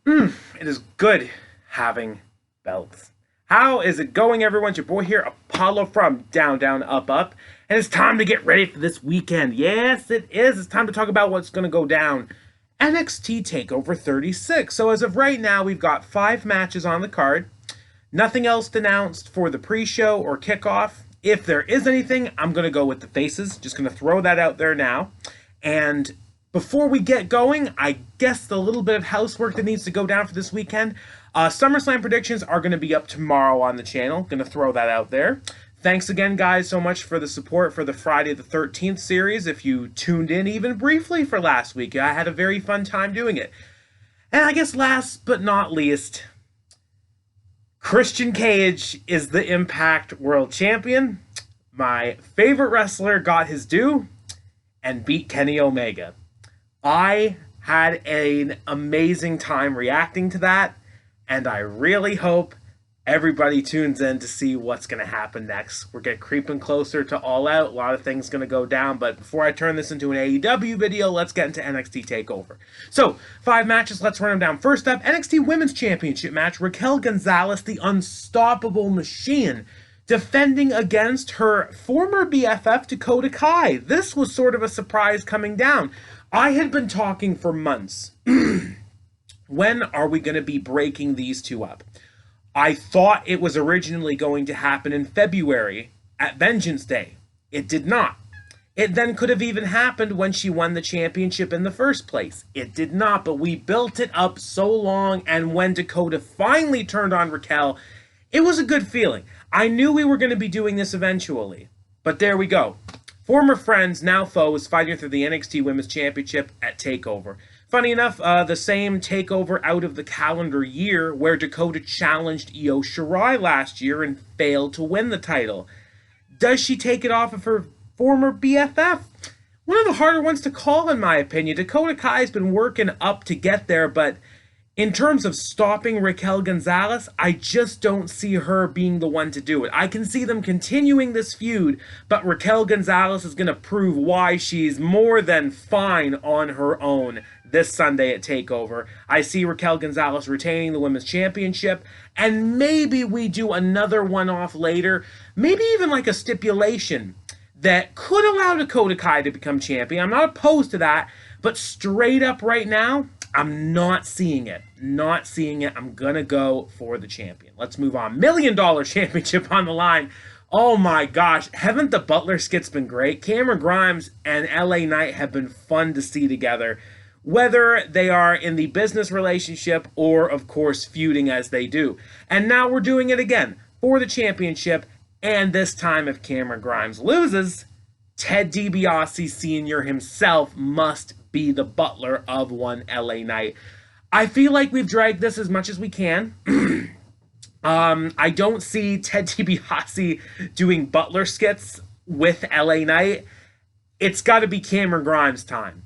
It is good having belts. How is it going, everyone? It's your boy here, Apollo from Down, Down, Up, Up. And it's time to get ready for this weekend. Yes, it is. It's time to talk about what's going to go down. NXT TakeOver 36. So as of right now, we've got 5 matches on the card. Nothing else announced for the pre-show or kickoff. If there is anything, I'm going to go with the faces. Just going to throw that out there now. And before we get going, I guess the little bit of housework that needs to go down for this weekend. SummerSlam predictions are going to be up tomorrow on the channel. Going to throw that out there. Thanks again, guys, so much for the support for the Friday the 13th series. If you tuned in even briefly for last week, I had a very fun time doing it. And I guess last but not least, Christian Cage is the Impact World Champion. My favorite wrestler got his due and beat Kenny Omega. I had an amazing time reacting to that, and I really hope everybody tunes in to see what's going to happen next. We're getting creeping closer to All Out. A lot of things going to go down, but before I turn this into an AEW video, let's get into NXT TakeOver. So, 5 matches, let's run them down. First up, NXT Women's Championship match. Raquel Gonzalez, the Unstoppable Machine, defending against her former BFF, Dakota Kai. This was sort of a surprise coming down. I had been talking for months. When are we going to be breaking these two up? I thought it was originally going to happen in February at Vengeance Day. It did not. It then could have even happened when she won the championship in the first place. It did not, but we built it up so long, and when Dakota finally turned on Raquel, it was a good feeling. I knew we were going to be doing this eventually, but there we go. Former friends, now foes, fighting through the NXT Women's Championship at TakeOver. Funny enough, the same TakeOver out of the calendar year where Dakota challenged Io Shirai last year and failed to win the title. Does she take it off of her former BFF? One of the harder ones to call, in my opinion. Dakota Kai's been working up to get there, but in terms of stopping Raquel Gonzalez, I just don't see her being the one to do it. I can see them continuing this feud, but Raquel Gonzalez is going to prove why she's more than fine on her own this Sunday at TakeOver. I see Raquel Gonzalez retaining the Women's Championship, and maybe we do another one-off later, maybe even like a stipulation that could allow Dakota Kai to become champion. I'm not opposed to that, but straight up right now, I'm not seeing it. Not seeing it. I'm going to go for the champion. Let's move on. $1 Million Championship on the line. Oh my gosh. Haven't the Butler skits been great? Cameron Grimes and LA Knight have been fun to see together, whether they are in the business relationship or, of course, feuding as they do. And now we're doing it again for the championship. And this time, if Cameron Grimes loses, Ted DiBiase Sr. himself must be the butler of one LA Knight. I feel like we've dragged this as much as we can. I don't see Ted DiBiase doing butler skits with LA Knight. It's got to be Cameron Grimes time.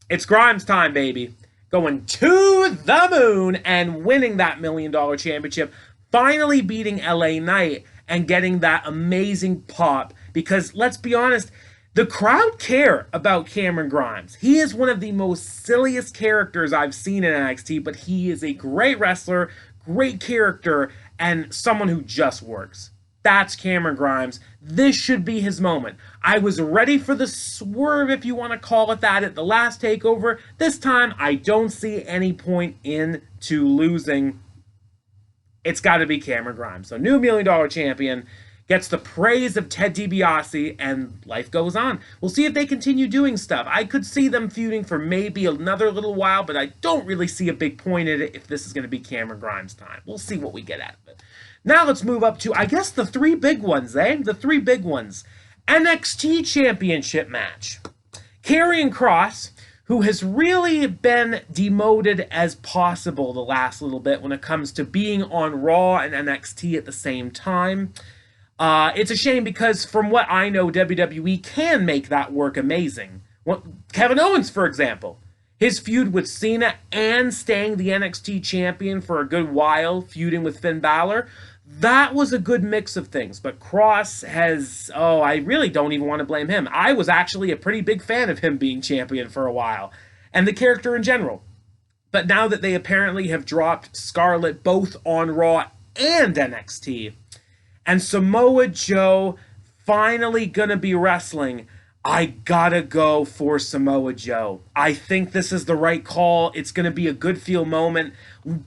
It's Grimes time, baby. Going to the moon and winning that $1 Million Championship. Finally beating LA Knight and getting that amazing pop. Because let's be honest, the crowd care about Cameron Grimes. He is one of the most silliest characters I've seen in NXT, but he is a great wrestler, great character, and someone who just works. That's Cameron Grimes. This should be his moment. I was ready for the swerve, if you want to call it that, at the last TakeOver. This time, I don't see any point into losing. It's got to be Cameron Grimes. So, new $1 Million Champion. Gets the praise of Ted DiBiase, and life goes on. We'll see if they continue doing stuff. I could see them feuding for maybe another little while, but I don't really see a big point in it if this is going to be Cameron Grimes' time. We'll see what we get out of it. Now let's move up to, I guess, the 3 big ones, eh? The 3 big ones. NXT Championship match. Karrion Kross, who has really been demoted as possible the last little bit when it comes to being on Raw and NXT at the same time. It's a shame because from what I know, WWE can make that work amazing. Kevin Owens, for example, his feud with Cena and staying the NXT champion for a good while, feuding with Finn Balor, that was a good mix of things. But Kross has, I really don't even want to blame him. I was actually a pretty big fan of him being champion for a while, and the character in general. But now that they apparently have dropped Scarlett both on Raw and NXT, and Samoa Joe finally gonna be wrestling, I gotta go for Samoa Joe. I think this is the right call. It's gonna be a good feel moment.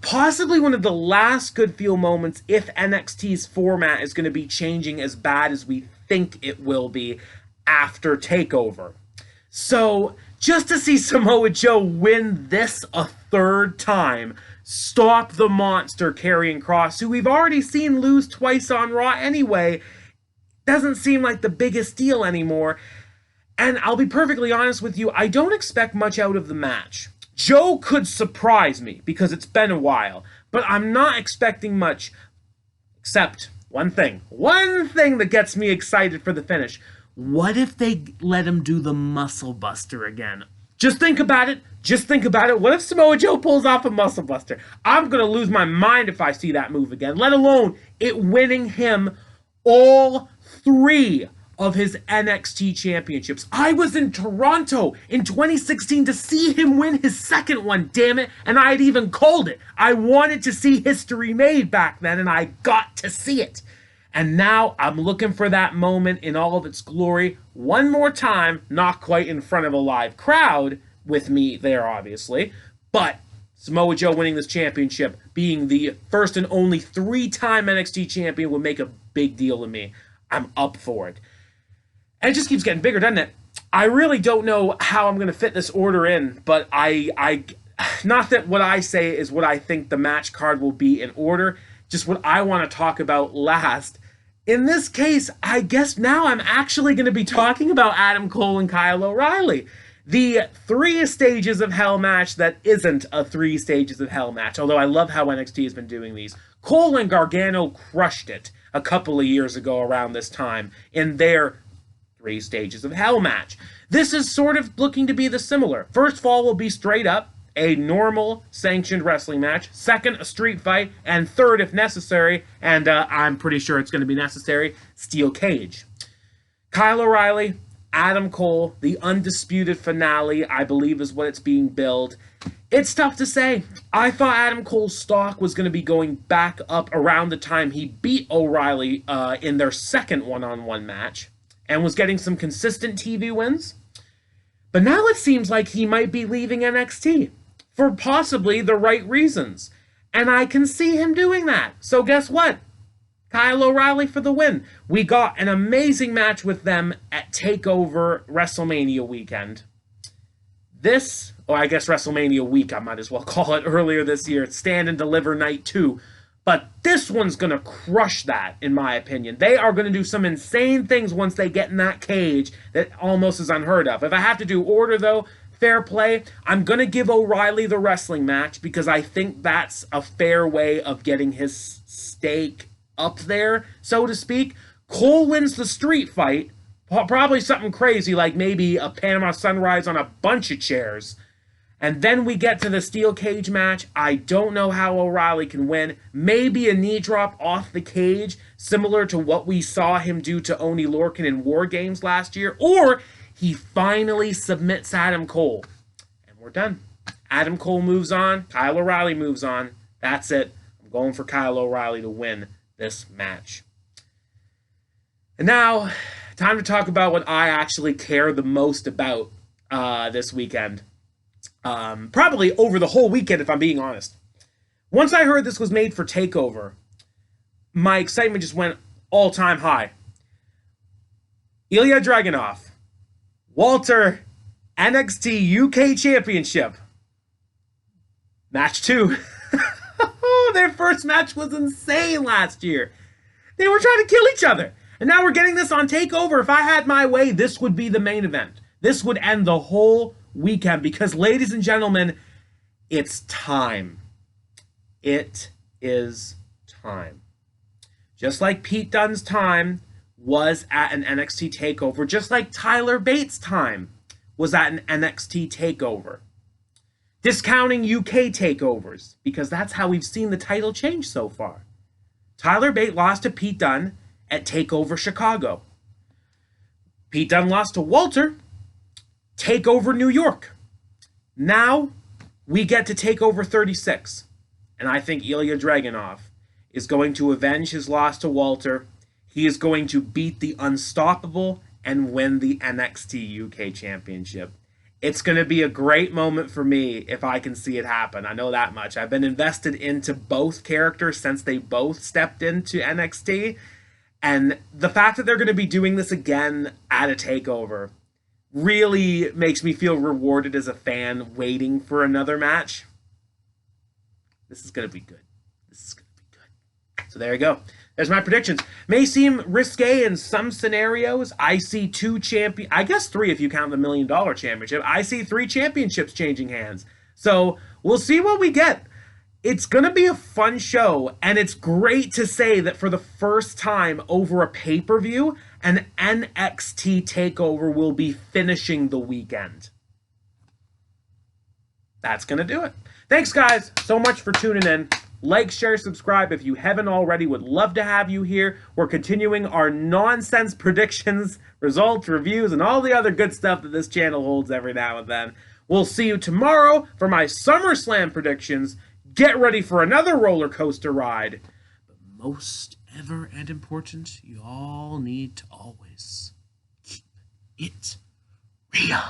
Possibly one of the last good feel moments if NXT's format is gonna be changing as bad as we think it will be after TakeOver. So, just to see Samoa Joe win this a third time, stop the monster Karrion Kross, who we've already seen lose twice on Raw anyway, doesn't seem like the biggest deal anymore. And I'll be perfectly honest with you, I don't expect much out of the match. Joe could surprise me because it's been a while, but I'm not expecting much except one thing that gets me excited for the finish. What if they let him do the Muscle Buster again? Just think about it. What if Samoa Joe pulls off a Muscle Buster? I'm going to lose my mind if I see that move again, let alone it winning him all 3 of his NXT championships. I was in Toronto in 2016 to see him win his second one, damn it, and I had even called it. I wanted to see history made back then, and I got to see it. And now I'm looking for that moment in all of its glory one more time, not quite in front of a live crowd with me there, obviously, but Samoa Joe winning this championship, being the first and only 3-time NXT champion, would make a big deal to me. I'm up for it. And it just keeps getting bigger, doesn't it? I really don't know how I'm going to fit this order in, but I not that what I say is what I think the match card will be in order, just what I want to talk about last. In this case, I guess now I'm actually going to be talking about Adam Cole and Kyle O'Reilly. The 3 stages of hell match that isn't a 3 stages of hell match, although I love how NXT has been doing these. Cole and Gargano crushed it a couple of years ago around this time in their 3 stages of hell match. This is sort of looking to be the similar. First fall will be straight up a normal sanctioned wrestling match. Second, a street fight. And third, if necessary, and I'm pretty sure it's going to be necessary, steel cage. Kyle O'Reilly, Adam Cole, the undisputed finale, I believe is what it's being billed. It's tough to say. I thought Adam Cole's stock was going to be going back up around the time he beat O'Reilly in their second one-on-one match and was getting some consistent TV wins. But now it seems like he might be leaving NXT for possibly the right reasons. And I can see him doing that. So guess what? Kyle O'Reilly for the win. We got an amazing match with them at TakeOver WrestleMania weekend. I guess WrestleMania week, I might as well call it, earlier this year. It's Stand and Deliver Night 2. But this one's going to crush that, in my opinion. They are going to do some insane things once they get in that cage that almost is unheard of. If I have to do order, though, fair play, I'm going to give O'Reilly the wrestling match because I think that's a fair way of getting his stake up there, so to speak. Cole wins the street fight. Probably something crazy like maybe a Panama Sunrise on a bunch of chairs. And then we get to the steel cage match. I don't know how O'Reilly can win. Maybe a knee drop off the cage, similar to what we saw him do to Oney Lorcan in War Games last year. Or he finally submits Adam Cole. And we're done. Adam Cole moves on. Kyle O'Reilly moves on. That's it. I'm going for Kyle O'Reilly to win this match. And now, time to talk about what I actually care the most about this weekend. Probably over the whole weekend, if I'm being honest. Once I heard this was made for TakeOver, my excitement just went all-time high. Ilya Dragunov, Walter, NXT UK Championship. Match 2. Their first match was insane last year. They were trying to kill each other. And now we're getting this on TakeOver. If I had my way, this would be the main event. This would end the whole weekend because, ladies and gentlemen, it's time. It is time. Just like Pete Dunne's time was at an NXT TakeOver, just like Tyler Bates' time was at an NXT TakeOver. Discounting UK takeovers, because that's how we've seen the title change so far. Tyler Bate lost to Pete Dunne at TakeOver Chicago. Pete Dunne lost to Walter, TakeOver New York. Now, we get to TakeOver 36. And I think Ilya Dragunov is going to avenge his loss to Walter. He is going to beat the Unstoppable and win the NXT UK Championship. It's going to be a great moment for me if I can see it happen. I know that much. I've been invested into both characters since they both stepped into NXT. And the fact that they're going to be doing this again at a TakeOver really makes me feel rewarded as a fan waiting for another match. This is going to be good. This is going to be good. So there you go. There's my predictions. May seem risque in some scenarios. I see I guess 3 if you count the $1 million championship. I see 3 championships changing hands. So we'll see what we get. It's going to be a fun show, and it's great to say that for the first time over a pay-per-view, an NXT TakeOver will be finishing the weekend. That's going to do it. Thanks, guys, so much for tuning in. Like, share, subscribe if you haven't already. Would love to have you here. We're continuing our nonsense predictions, results, reviews, and all the other good stuff that this channel holds every now and then. We'll see you tomorrow for my SummerSlam predictions. Get ready for another roller coaster ride. But most ever and important, you all need to always keep it real.